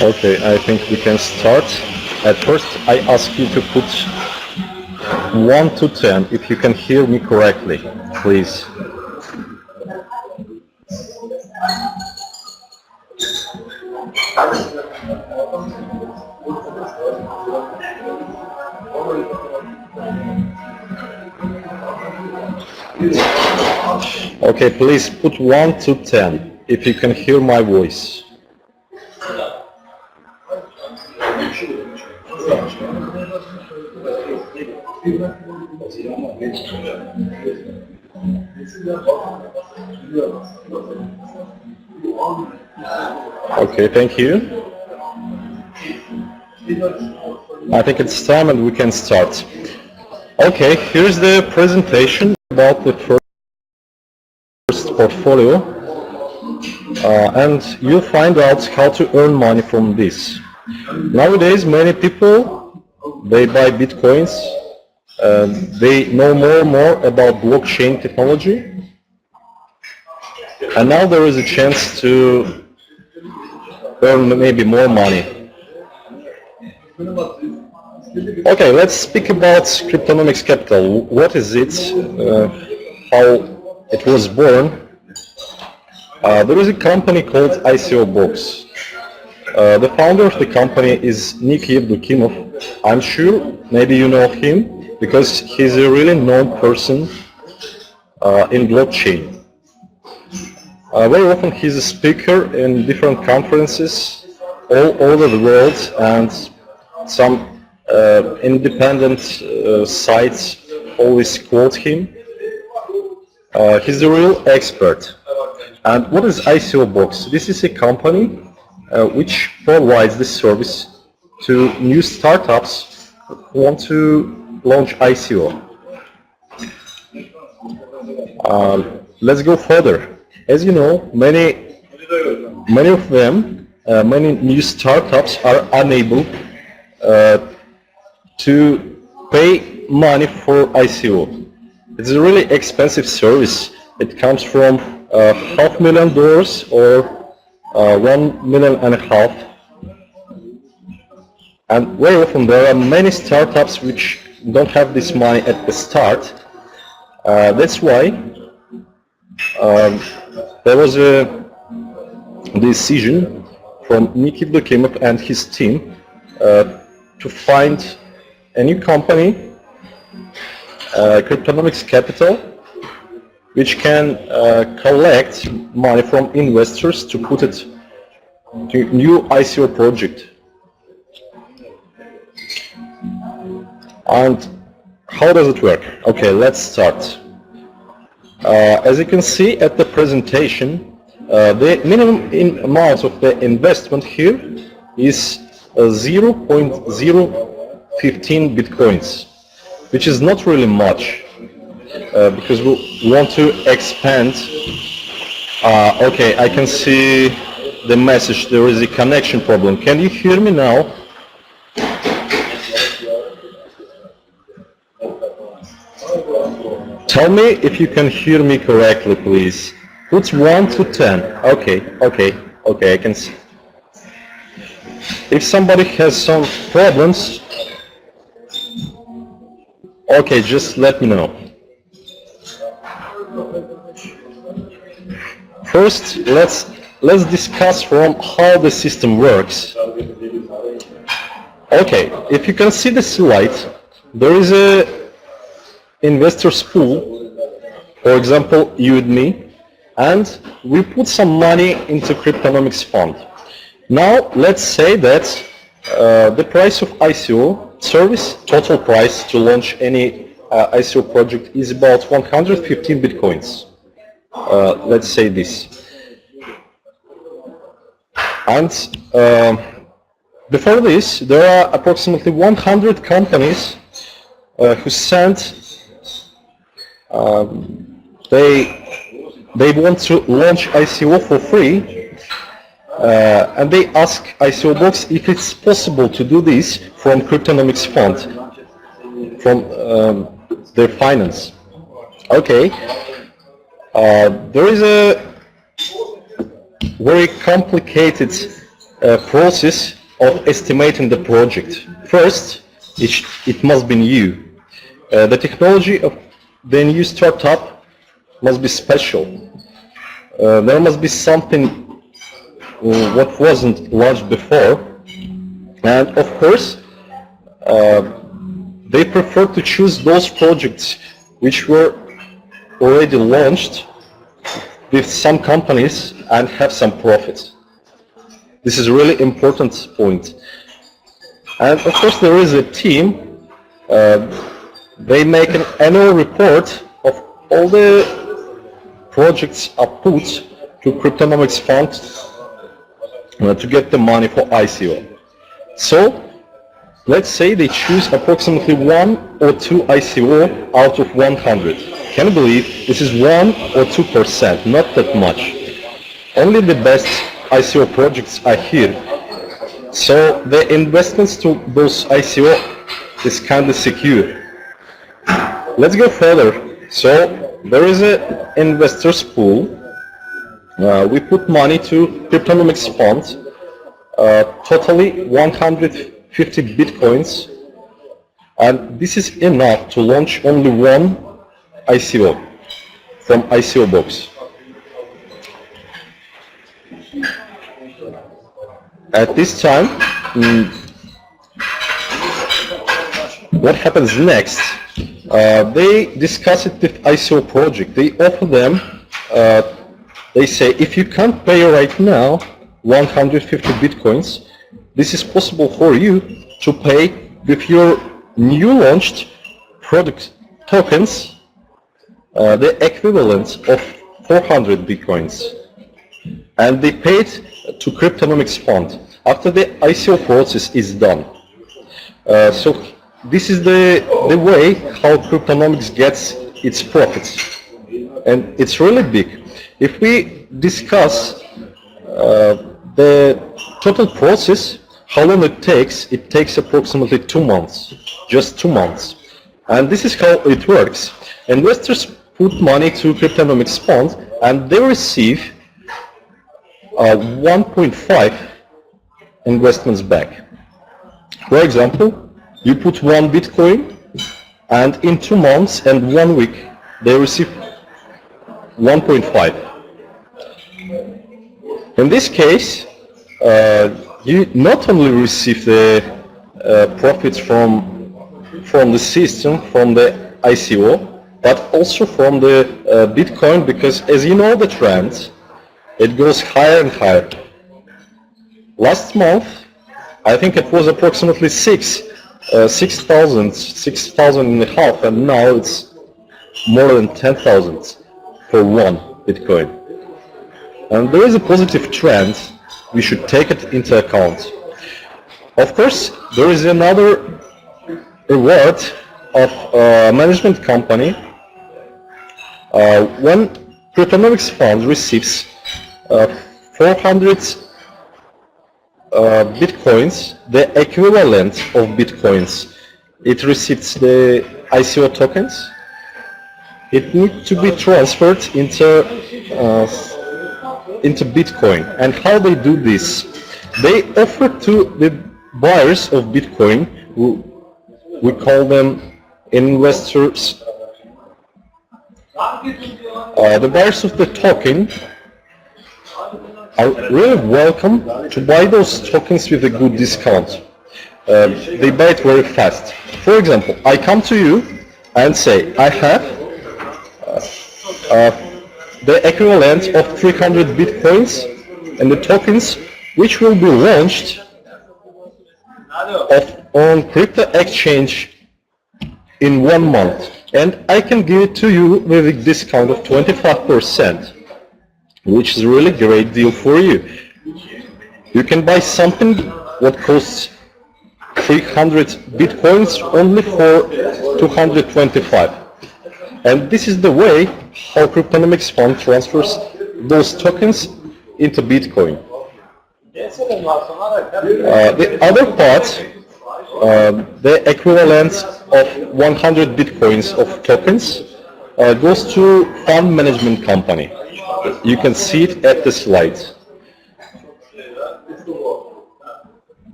Okay, I think we can start. At first, I ask you to put 1 to 10 if you can hear me correctly, please. Okay, please put 1 to 10 if you can hear my voice. Okay, thank you. I think it's time and we can start. Okay, here's the presentation about the first portfolio, and you'll find out how to earn money from this. Nowadays, many people, they buy bitcoins, they know more and more about blockchain technology, and now there is a chance to earn maybe more money. Okay, let's speak about Cryptonomics Capital. What is it? How it was born? There is a company called ICO Box. The founder of the company is Nikhil Dukimov. I'm sure maybe you know him because he's a really known person in blockchain. Very often he's a speaker in different conferences all over the world, and some independent sites always quote him. He's a real expert. And what is ICO Box? This is a company which provides this service to new startups who want to launch ICO. Let's go further. As you know, many of them, many new startups are unable to pay money for ICO. It's a really expensive service. It comes from $500,000 or $1.5 million. And very often there are many startups which don't have this money at the start. That's why there was a decision from Nikhil Dukimov and his team to find a new company, Cryptonomics Capital, which can collect money from investors to put it to new ICO project. And how does it work? Okay, let's start. As you can see at the presentation, the minimum amount of the investment here is 0.015 bitcoins, which is not really much because we want to expand. Okay, I can see the message. There is a connection problem. Can you hear me now? Tell me if you can hear me correctly, please. Put 1 to 10. Okay, I can see. If somebody has some problems, okay, just let me know. First, let's discuss from how the system works. Okay, if you can see the slide, there is a investors pool, for example, you and me, and we put some money into Cryptonomics fund. Now, let's say that the price of ICO service, total price to launch any ICO project is about 115 bitcoins. Let's say this. And before this, there are approximately 100 companies who sent they want to launch ICO for free, and they ask ICO Box if it's possible to do this from Cryptonomics fund, from their finance. Okay, there is a very complicated process of estimating the project. First, it must be new. The technology of the new startup must be special. There must be something what wasn't launched before, and of course they prefer to choose those projects which were already launched with some companies and have some profit. This is a really important point. And of course there is a team, they make an annual report of all the projects are put to Cryptonomics fund to get the money for ICO. So let's say they choose approximately 1 or 2 ICO out of 100. Can you believe this is 1 or 2%, not that much. Only the best ICO projects are here. So the investments to those ICO is kind of secure. Let's go further. So there is an investors pool. We put money to Cryptonomics fund, totally 150 bitcoins, and this is enough to launch only one ICO from ICO box. At this time, what happens next? They discuss it with ICO project. They offer them, they say, if you can't pay right now 150 bitcoins, this is possible for you to pay with your new launched product tokens, the equivalent of 400 bitcoins. And they paid to Cryptonomics fund after the ICO process is done. So this is the way how Cryptonomics gets its profits, and it's really big. If we discuss the total process, how long it takes approximately 2 months, just 2 months. And this is how it works. Investors put money to Cryptonomics fund and they receive 1.5 investments back. For example, you put 1 Bitcoin and in 2 months and 1 week they receive 1.5. In this case, you not only receive the profits from the system, from the ICO, but also from the Bitcoin, because as you know the trend, it goes higher and higher. Last month, I think it was approximately 6,000 and a half, and now it's more than 10,000 for 1 Bitcoin. And there is a positive trend. We should take it into account. Of course, there is another reward of a management company. When Cryptonomics fund receives 400 bitcoins, the equivalent of bitcoins, it receives the ICO tokens. It needs to be transferred into Bitcoin. And how they do this? They offer to the buyers of Bitcoin, who we call them investors, the buyers of the token are really welcome to buy those tokens with a good discount. They buy it very fast. For example, I come to you and say, I have the equivalent of 300 bitcoins and the tokens which will be launched on crypto exchange in 1 month, and I can give it to you with a discount of 25%, which is a really great deal for you. You can buy something what costs 300 bitcoins only for 225. And this is the way how Cryptonomics fund transfers those tokens into Bitcoin. The other part, the equivalent of 100 bitcoins of tokens goes to fund management company. You can see it at the slide.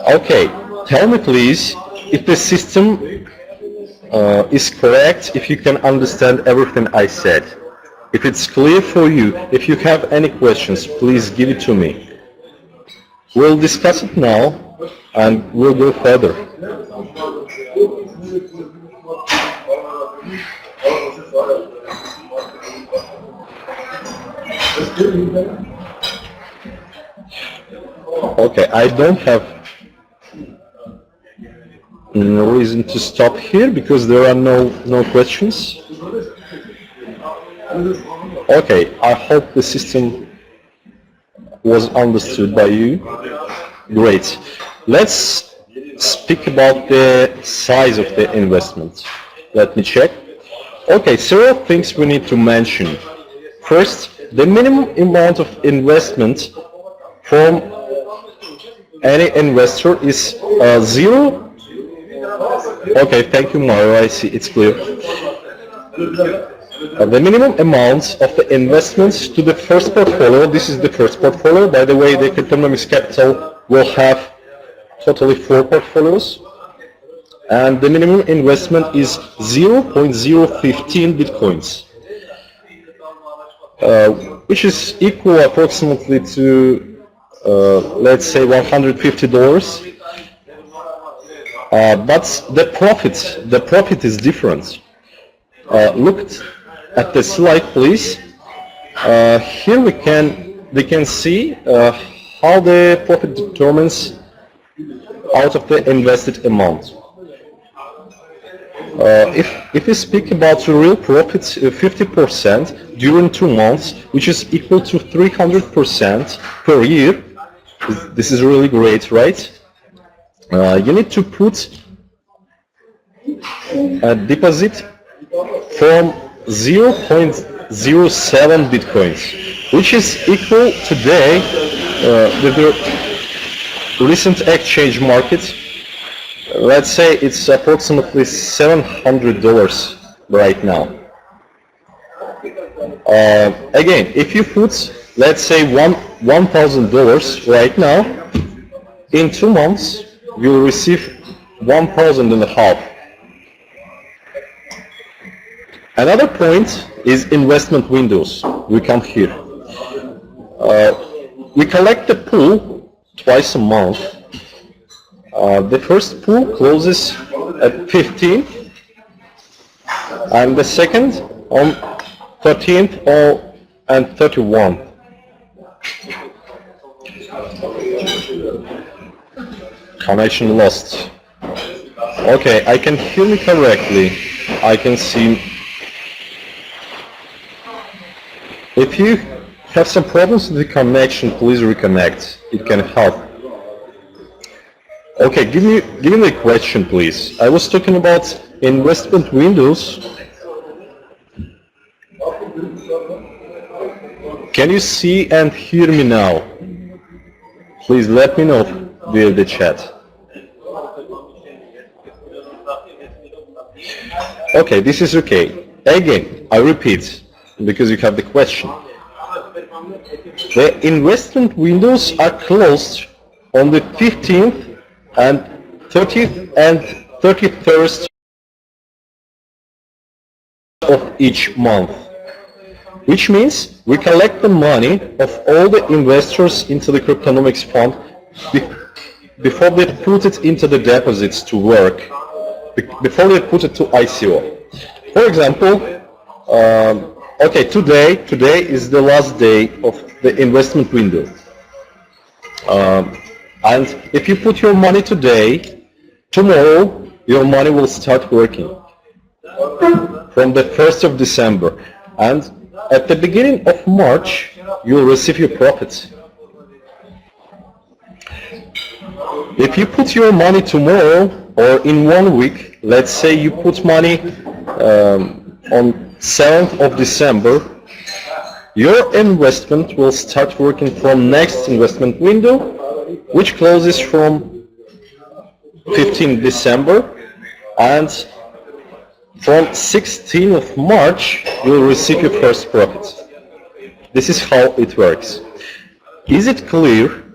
Okay, tell me please if the system is correct, if you can understand everything I said. If it's clear for you, if you have any questions, please give it to me. We'll discuss it now and we'll go further. Okay, I don't have no reason to stop here because there are no questions. Okay, I hope the system was understood by you. Great. Let's speak about the size of the investment. Let me check. Okay, several things we need to mention. First, the minimum amount of investment from any investor is zero. Okay, thank you, Mario. I see it's clear. The minimum amount of the investments to the first portfolio, this is the first portfolio. By the way, the Cryptonomics Capital will have totally 4 portfolios. And the minimum investment is 0.015 bitcoins, which is equal approximately to, let's say, $150. But the profit is different. Look at the slide, please. Here we can see how the profit determines out of the invested amount. If we speak about the real profits, 50% during 2 months, which is equal to 300% per year. This is really great, right? You need to put a deposit from 0.07 bitcoins, which is equal today with the recent exchange market. Let's say it's approximately $700 right now. Again, if you put, let's say, $1,000 right now, in 2 months you'll receive 1,500. Another point is investment windows. We come here. We collect the pool twice a month. The first pool closes at 15th and the second on 13th and 31st. Connection lost. Okay, I can hear me correctly. I can see. If you have some problems with the connection, please reconnect. It can help. Okay, give me the question, please. I was talking about investment windows. Can you see and hear me now? Please let me know via the chat. Okay, this is okay. Again, I repeat, because you have the question. The investment windows are closed on the 15th and 30th and 31st of each month, which means we collect the money of all the investors into the Cryptonomics fund before they put it into the deposits to work, before they put it to ICO. For example, okay, today is the last day of the investment window. And if you put your money today, tomorrow your money will start working from the 1st of December. And at the beginning of March, you'll receive your profits. If you put your money tomorrow or in 1 week, let's say you put money on 7th of December, your investment will start working from next investment window, which closes from 15th December, and from 16th of March you will receive your first profits. This is how it works. Is it clear?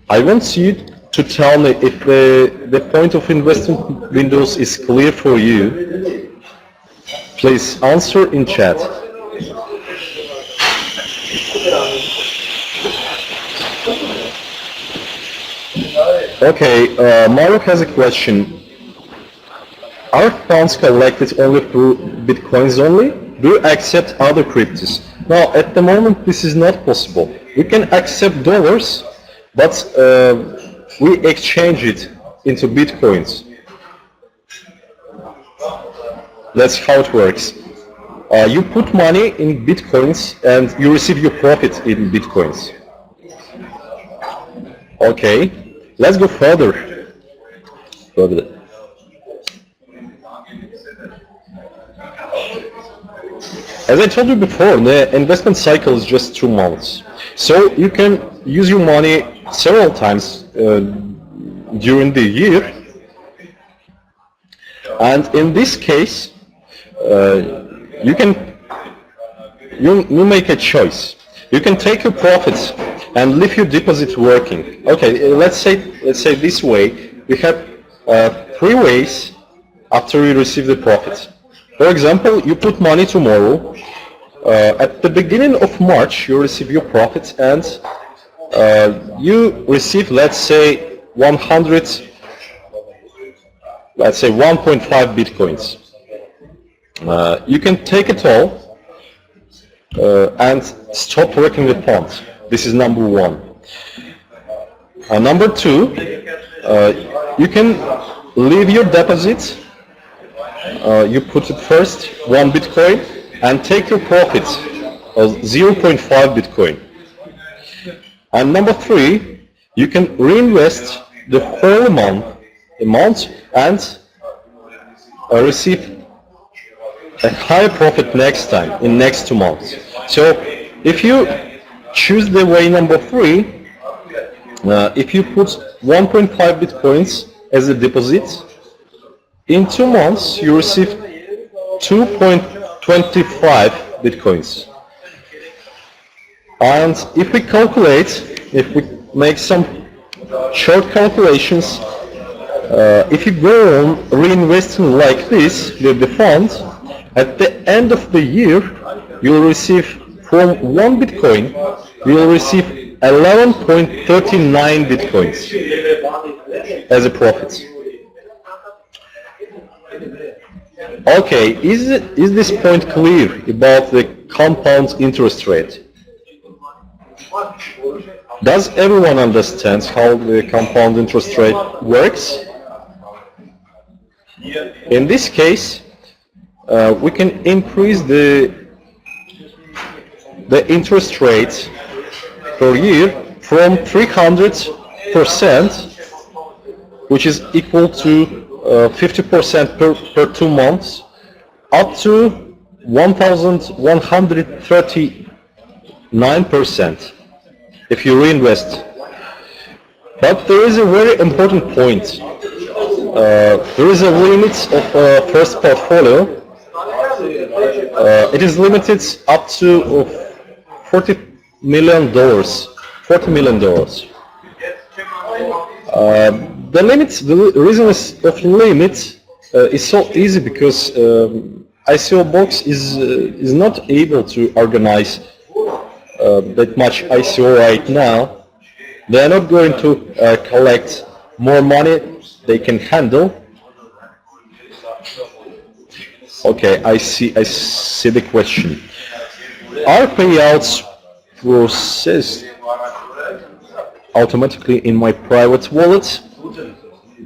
I want you to tell me if the point of investment windows is clear for you, please answer in chat. Okay, Mario has a question. Are funds collected only through Bitcoins only? Do you accept other cryptos? Now, at the moment, this is not possible. We can accept dollars, but we exchange it into Bitcoins. That's how it works. You put money in Bitcoins and you receive your profit in Bitcoins. Okay, let's go further. As I told you before, the investment cycle is just 2 months. So you can use your money several times during the year. And in this case, you make a choice. You can take your profits and leave your deposit working. Okay, let's say this way. We have 3 ways after you receive the profits. For example, you put money tomorrow. At the beginning of March, you receive your profits, and you receive, let's say 1.5 Bitcoins. You can take it all and stop working with funds. This is number 1. Number 2, you can leave your deposit. You put it first, 1 Bitcoin, and take your profits of 0.5 Bitcoin. And number 3, you can reinvest the whole amount and receive a higher profit next time, in next 2 months. So if you choose the way number 3, if you put 1.5 Bitcoins as a deposit, in 2 months you receive 2.25 Bitcoins. And if we make some short calculations, if you go on reinvesting like this with the fund, at the end of the year you will receive from 1 Bitcoin, you will receive 11.39 Bitcoins as a profit. Okay, is this point clear about the compound interest rate? Does everyone understand how the compound interest rate works? In this case, we can increase the interest rate per year from 300%, which is equal to 50% per 2 months, up to 1,139% if you reinvest. But there is a very important point. There is a limit of first portfolio. It is limited up to $40 million. The reason of limit is so easy because ICO Box is not able to organize that much ICO right now. They are not going to collect more money they can handle. Okay, I see the question. Are payouts processed automatically in my private wallet,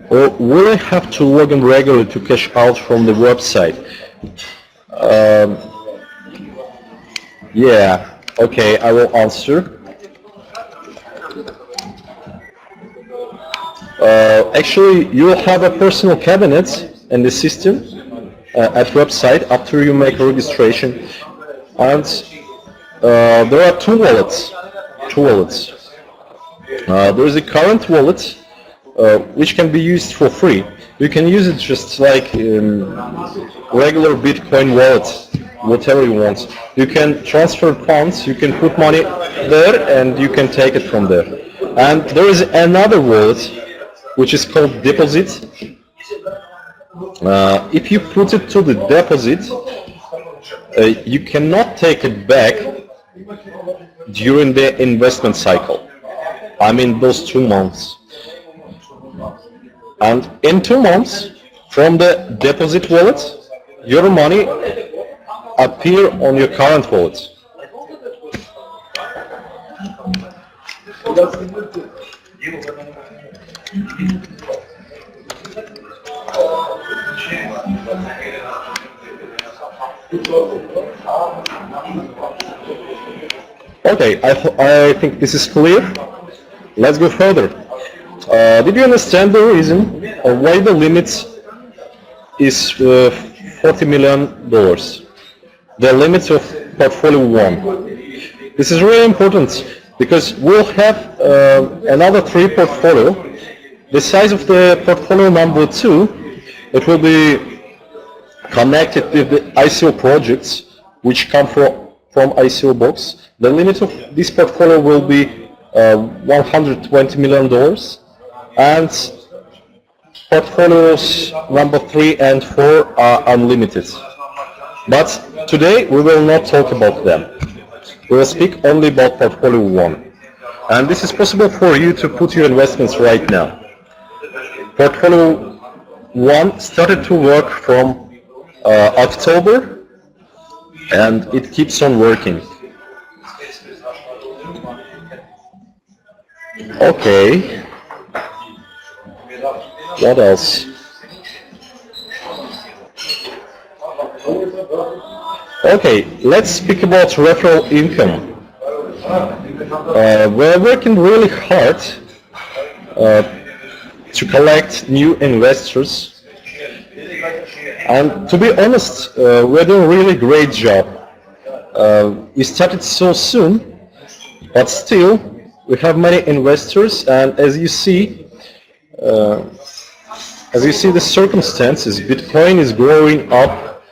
or will I have to log in regularly to cash out from the website? Yeah, okay, I will answer. Actually, you will have a personal cabinet in the system at website after you make a registration, and there are two wallets. There is a current wallet which can be used for free. You can use it just like regular Bitcoin wallet, whatever you want. You can transfer funds, you can put money there, and you can take it from there. And there is another wallet which is called deposit. If you put it to the deposit, you cannot take it back during the investment cycle. I mean those 2 months. And in 2 months, from the deposit wallet, your money appear on your current wallet. Okay, I think this is clear. Let's go further. Did you understand the reason why the limit is $40 million? The limit of portfolio 1. This is really important because we'll have another 3 portfolio. The size of the portfolio number 2, it will be connected with the ICO projects which come from ICO box. The limit of this portfolio will be $120 million, and portfolios number 3 and 4 are unlimited. But today we will not talk about them. We will speak only about portfolio 1. And this is possible for you to put your investments right now. Portfolio 1 started to work from October, and it keeps on working. Okay. What else? Okay, let's speak about referral income. We're working really hard to collect new investors, and to be honest, we're doing a really great job. We started so soon, but still we have many investors, and as you see the circumstances, Bitcoin is growing up,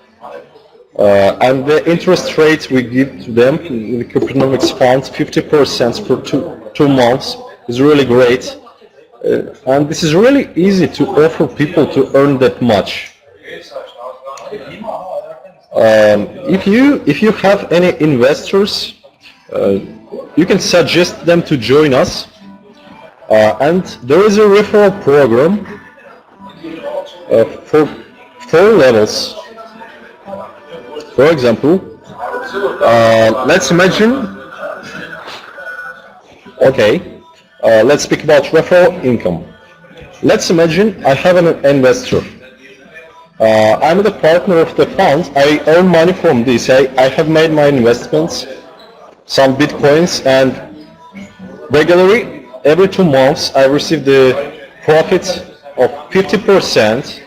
and the interest rate we give to them in the Cryptonomics fund, 50% for two months, is really great. And this is really easy to offer people to earn that much. If you have any investors, you can suggest them to join us. And there is a referral program for 4 levels. For example, let's imagine, let's speak about referral income. Let's imagine I have an investor. I'm the partner of the fund. I earn money from this. I have made my investments, some bitcoins, and regularly, every 2 months, I receive the profit of 50%.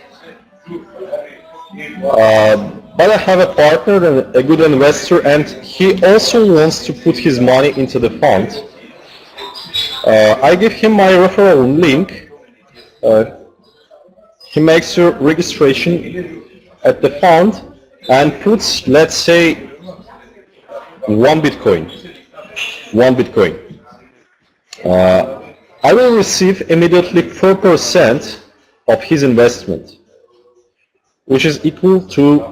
But I have a partner and a good investor, and he also wants to put his money into the fund. I give him my referral link. He makes a registration at the fund and puts, let's say, 1 Bitcoin. I will receive immediately 4% of his investment, which is equal to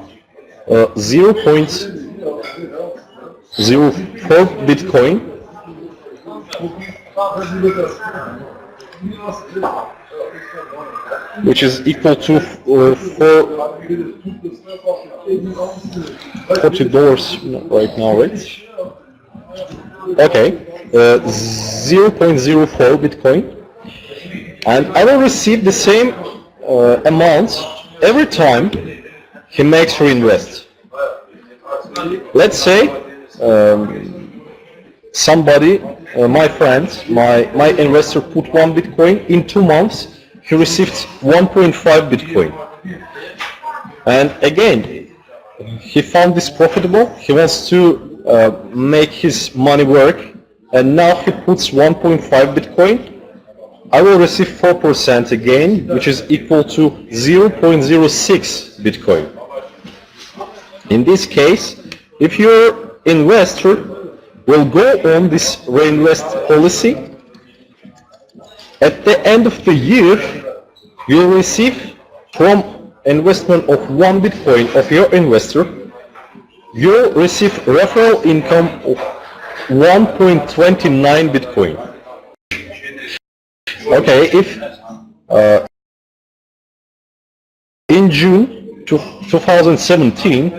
0.04 Bitcoin. Which is equal to $40 right now, right? Okay, 0.04 Bitcoin, and I will receive the same amount every time he makes reinvest. Let's say somebody, my friend, my investor put 1 Bitcoin. In 2 months, he received 1.5 Bitcoin. And again, he found this profitable. He wants to make his money work, and now he puts 1.5 Bitcoin. I will receive 4% again, which is equal to 0.06 Bitcoin. In this case, if your investor will go on this reinvest policy, At the end of the year, you'll receive from investment of 1 Bitcoin of your investor, you'll receive referral income of 1.29 Bitcoin. Okay, if in June 2017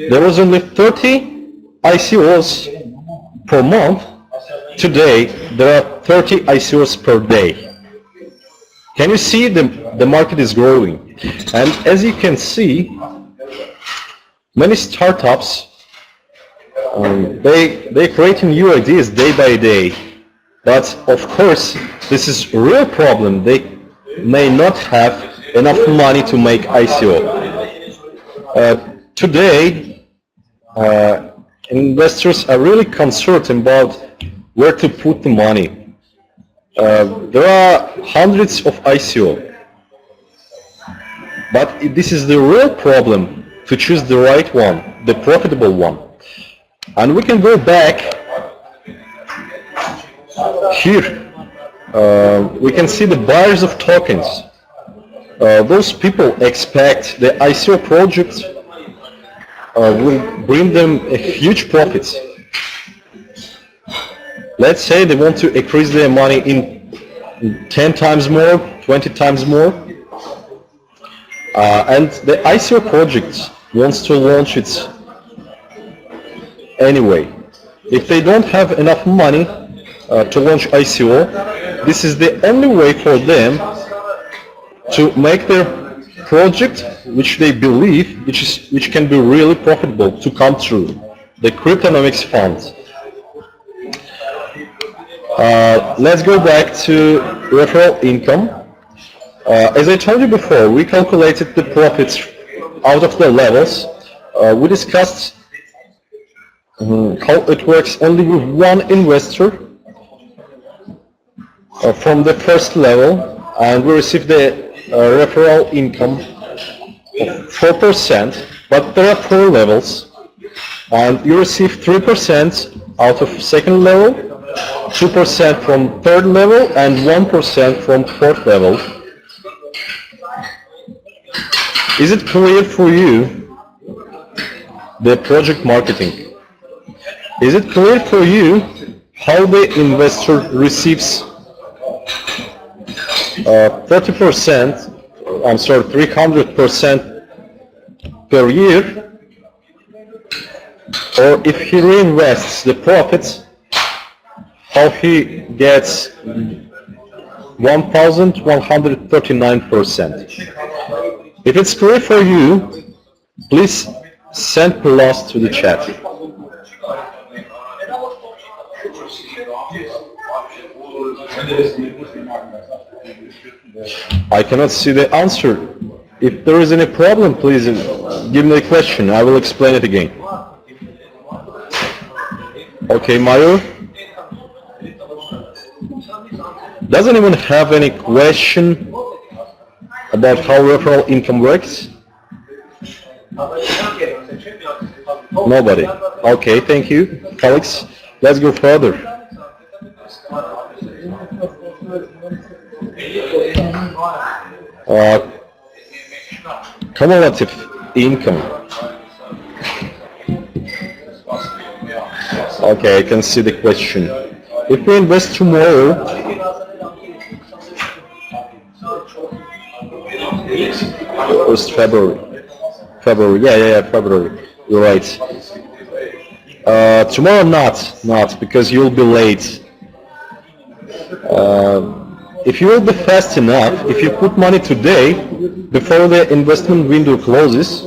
there was only 30 ICOs per month, today there are 30 ICOs per day. Can you see the market is growing? And as you can see, many startups, they create new ideas day by day. But of course, this is a real problem. They may not have enough money to make ICO. Today, investors are really concerned about where to put the money. There are hundreds of ICO, but this is the real problem, to choose the right one, the profitable one. And we can go back here. We can see the buyers of tokens. Those people expect the ICO project will bring them a huge profits. Let's say they want to increase their money in 10 times more, 20 times more, and the ICO project wants to launch it anyway. If they don't have enough money to launch ICO, this is the only way for them to make their project, which they believe, which can be really profitable, to come true. The Cryptonomics fund. Let's go back to referral income. As I told you before, we calculated the profits out of the levels. We discussed how it works only with one investor from the first level, and we received the referral income of 4%, but there are 4 levels, and you receive 3% out of second level, 2% from third level, and 1% from fourth level. Is it clear for you, the project marketing? Is it clear for you how the investor receives 300% per year, or if he reinvests the profits, how he gets 1,139%. If it's clear for you, please send plus to the chat. I cannot see the answer. If there is any problem, please give me the question. I will explain it again. Okay, Mayo? Does anyone have any question about how referral income works? Nobody. Okay, thank you, Alex. Let's go further. Cumulative income. Okay, I can see the question. If we invest tomorrow, first February, yeah, February. You're right. Tomorrow not, because you'll be late. If you will be fast enough, if you put money today, before the investment window closes,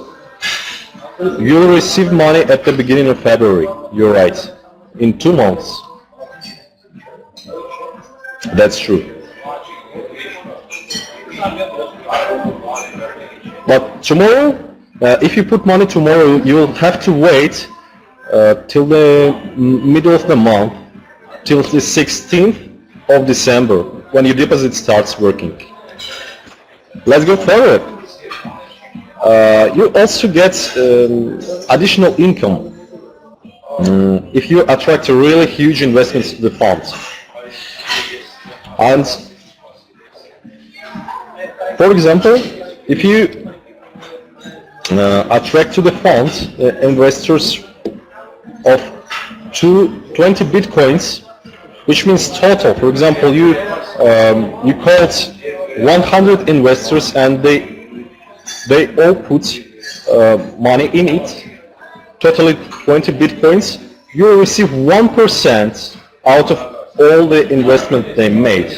you'll receive money at the beginning of February. You're right. In 2 months. That's true. But tomorrow, if you put money tomorrow, you'll have to wait till the middle of the month, till the 16th of December, when your deposit starts working. Let's go forward. You also get additional income if you attract a really huge investments to the fund. And For example, if you attract to the fund investors of 20 bitcoins, which means total. For example, you called 100 investors and they all put money in it, totally 20 bitcoins. You will receive 1% out of all the investment they made,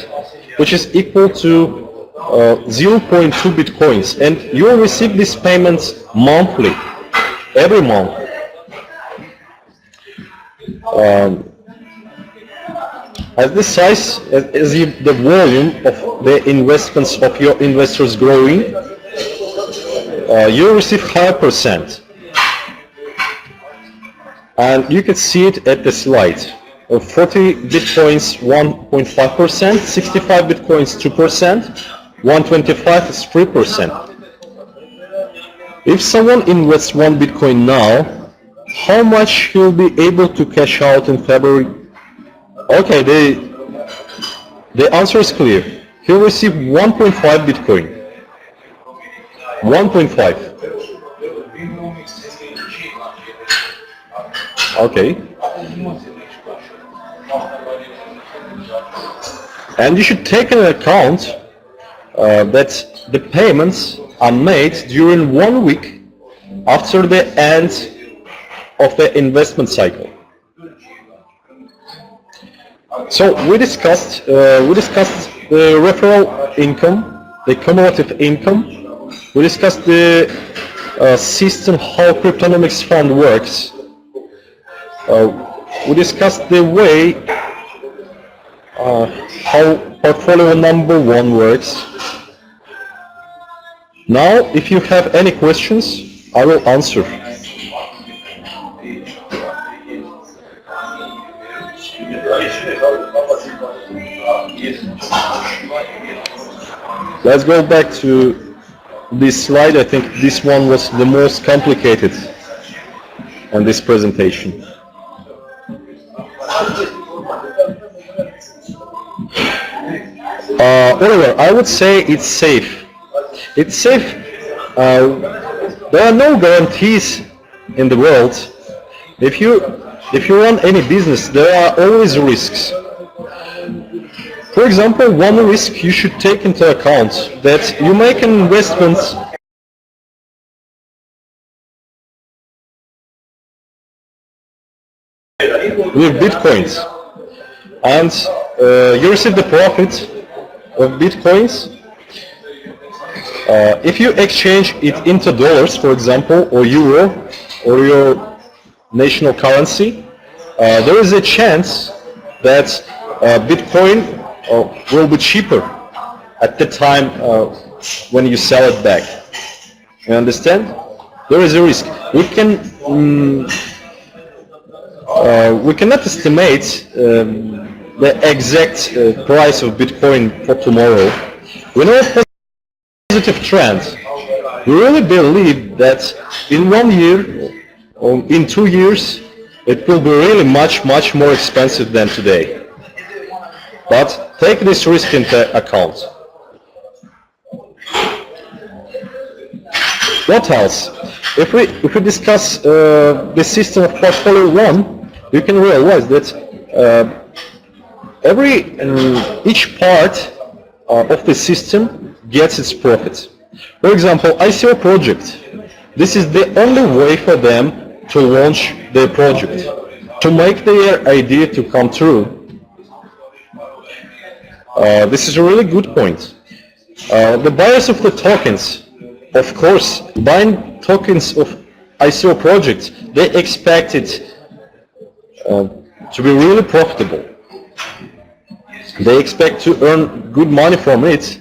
which is equal to 0.2 bitcoins, and you will receive these payments monthly, every month. As the size, as the volume of the investments of your investors growing, you will receive higher percent. And you can see it at the slide. 40 bitcoins 1.5%, 65 bitcoins 2%, 125 is 3%. If someone invests 1 bitcoin now, how much he'll be able to cash out in February? Okay, the answer is clear. He'll receive 1.5 bitcoin. 1.5. Okay. And you should take into account that the payments are made during 1 week after the end of the investment cycle. So we discussed the referral income, the cumulative income. We discussed the system, how Cryptonomics fund works. We discussed the way how portfolio number 1 works. Now, if you have any questions, I will answer. Let's go back to this slide. I think this one was the most complicated on this presentation. Oliver, I would say it's safe. It's safe. There are no guarantees in the world. If you run any business, there are always risks. For example, one risk you should take into account that you make an investment with bitcoins and you receive the profit of bitcoins. If you exchange it into dollars, for example, or euro, or your national currency, there is a chance that Bitcoin will be cheaper at the time when you sell it back. You understand? There is a risk. We cannot estimate the exact price of Bitcoin for tomorrow. We know a positive trend. We really believe that in 1 year or in 2 years, it will be really much more expensive than today. But take this risk into account. What else? If we discuss the system of portfolio 1, you can realize that each part of the system gets its profit. For example, ICO project. This is the only way for them to launch their project, to make their idea to come true. This is a really good point. The buyers of the tokens, of course, buying tokens of ICO projects, they expect it to be really profitable. They expect to earn good money from it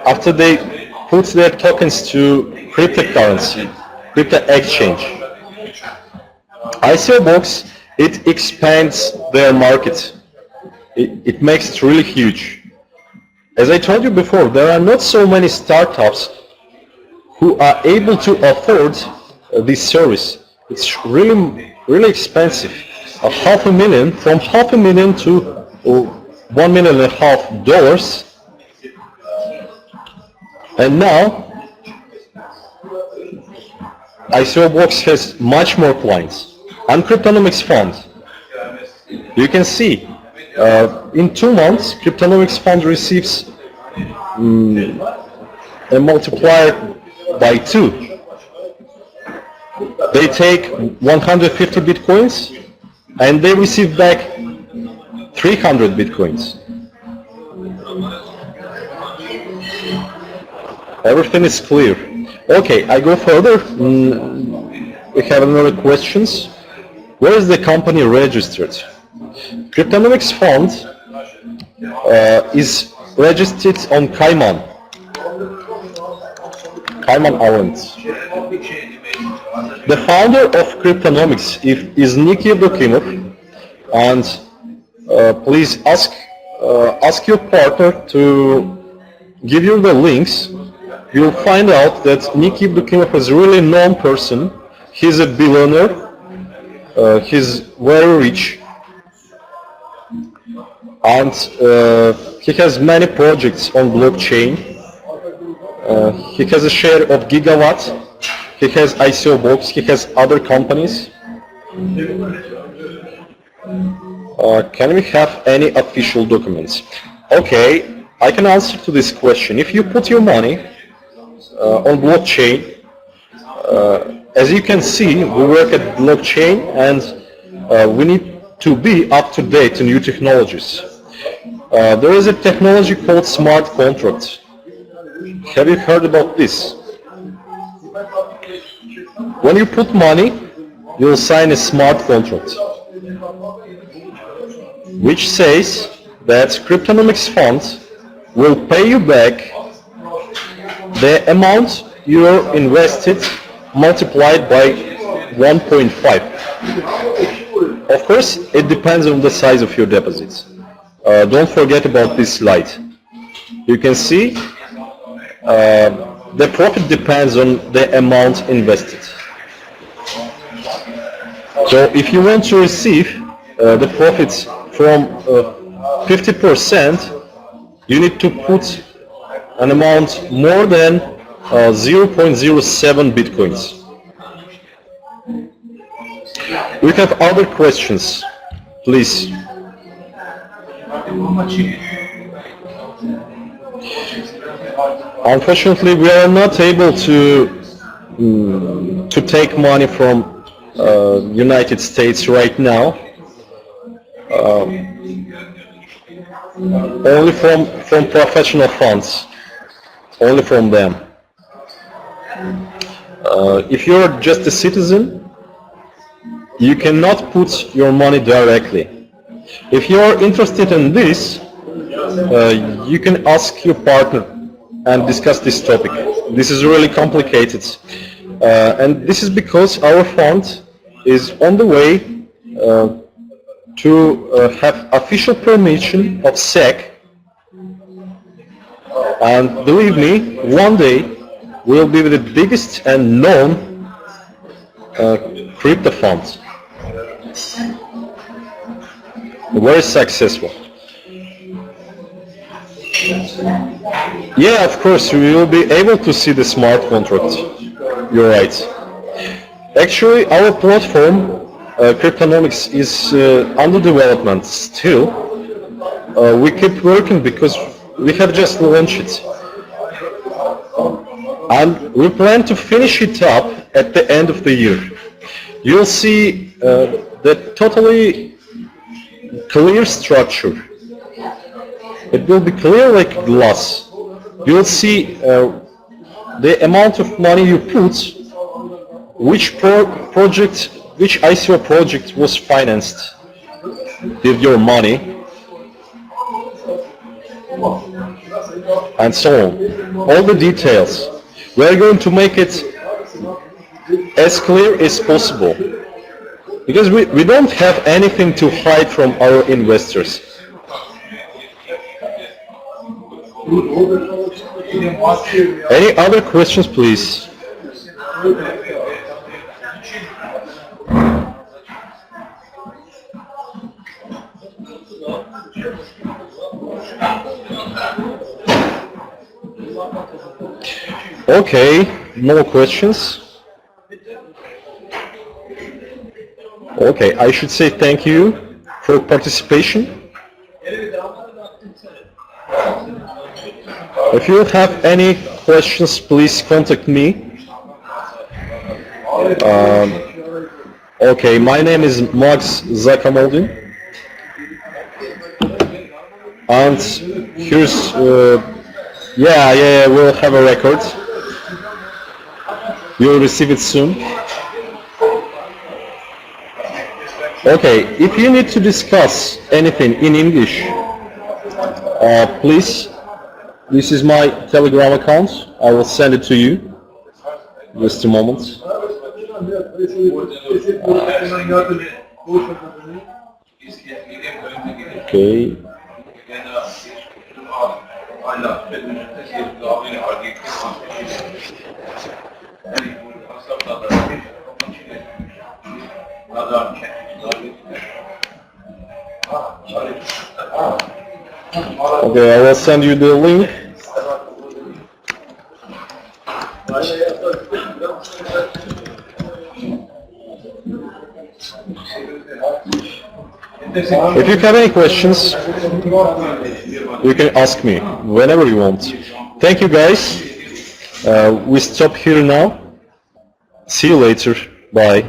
after they put their tokens to cryptocurrency, crypto exchange. ICO box, it expands their market. It makes it really huge. As I told you before, there are not so many startups who are able to afford this service. It's really expensive. From $500,000 to $1.5 million. And now, ICO Box has much more clients. And Cryptonomics Fund, you can see, in 2 months, Cryptonomics Fund receives a multiplier by 2. They take 150 bitcoins and they receive back 300 bitcoins. Everything is clear. Okay, I go further. We have another questions. Where is the company registered? Cryptonomics Fund is registered on Cayman Islands. The founder of Cryptonomics is Nicky Yevdokimov, and please ask your partner to give you the links. You'll find out that Nicky Yevdokimov is a really known person. He's a billionaire. He's very rich, and he has many projects on blockchain. He has a share of Gigawatt. He has ICO Box. He has other companies. Can we have any official documents? Okay, I can answer to this question. If you put your money on blockchain, as you can see, we work at blockchain, and we need to be up to date on new technologies. There is a technology called smart contracts. Have you heard about this? When you put money, you'll sign a smart contract, which says that Cryptonomics Fund will pay you back the amount you invested multiplied by 1.5. Of course, it depends on the size of your deposits. Don't forget about this slide. You can see the profit depends on the amount invested. So if you want to receive the profits from 50%, you need to put an amount more than 0.07 bitcoins. We have other questions, please. Unfortunately, we are not able to take money from United States right now. Only from professional funds, only from them. If you're just a citizen, you cannot put your money directly. If you're interested in this, you can ask your partner and discuss this topic. This is really complicated, and this is because our fund is on the way to have official permission of SEC, and believe me, one day we'll be the biggest and known crypto fund. Very successful. Yeah, of course, we will be able to see the smart contract. You're right. Actually, our platform, Cryptonomics, is under development still. We keep working because we have just launched it. And we plan to finish it up at the end of the year. You'll see the totally clear structure. It will be clear like glass. You'll see the amount of money you put, which project, which ICO project was financed with your money, and so on. All the details. We are going to make it as clear as possible, because we don't have anything to hide from our investors. Any other questions, please? Okay, no questions. Okay, I should say thank you for participation. If you have any questions, please contact me. Okay, my name is Max Zakomoldin, and here's yeah, we'll have a record. You'll receive it soon. Okay, if you need to discuss anything in English, please, this is my Telegram account. I will send it to you. Just a moment. Okay. Okay, I will send you the link. If you have any questions, you can ask me whenever you want. Thank you, guys. We stop here now. See you later. Bye.